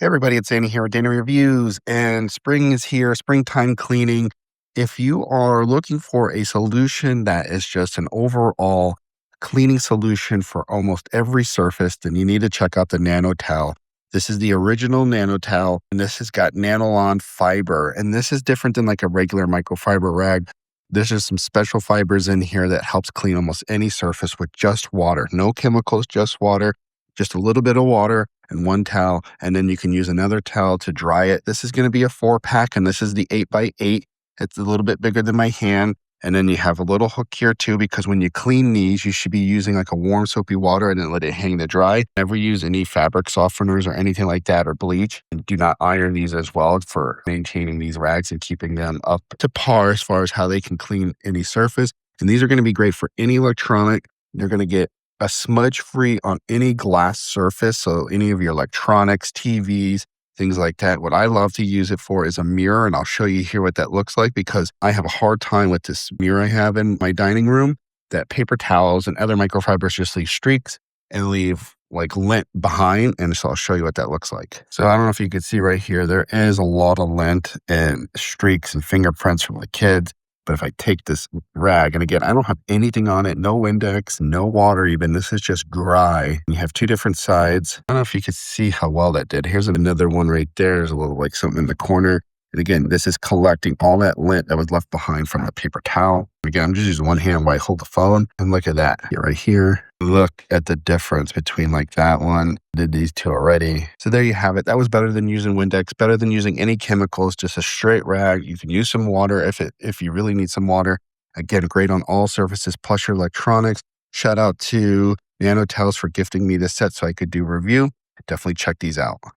Hey everybody, it's Danny here with Danny Reviews, and spring is here, springtime cleaning. If you are looking for a solution that is just an overall cleaning solution for almost every surface, then you need to check out the NanoTel. This is the original NanoTel, and this has got nanolon fiber, and this is different than like a regular microfiber rag. There's just some special fibers in here that helps clean almost any surface with just water. No chemicals, just water, just a little bit of water and one towel, and then you can use another towel to dry it. This is going to be a 4-pack, and this is the 8x8. It's a little bit bigger than my hand. And then you have a little hook here too, because when you clean these, you should be using like a warm soapy water and then let it hang to dry. Never use any fabric softeners or anything like that or bleach. And do not iron these as well for maintaining these rags and keeping them up to par as far as how they can clean any surface. And these are going to be great for any electronic. They're going to get a smudge free on any glass surface. So any of your electronics, TVs, things like that. What I love to use it for is a mirror. And I'll show you here what that looks like, because I have a hard time with this mirror I have in my dining room that paper towels and other microfibers just leave streaks and leave like lint behind. And so I'll show you what that looks like. So I don't know if you can see right here, there is a lot of lint and streaks and fingerprints from the kids. But if I take this rag, and again, I don't have anything on it, no index, no water even, this is just dry. You have two different sides. I don't know if you could see how well that did. Here's another one right there. There's a little like something in the corner. And again, this is collecting all that lint that was left behind from the paper towel. Again, I'm just using one hand while I hold the phone. And look at that right here. Look at the difference between like that one. Did these two already. So there you have it. That was better than using Windex, better than using any chemicals, just a straight rag. You can use some water if you really need some water. Again, great on all surfaces, plus your electronics. Shout out to NanoTels for gifting me this set so I could do review. Definitely check these out.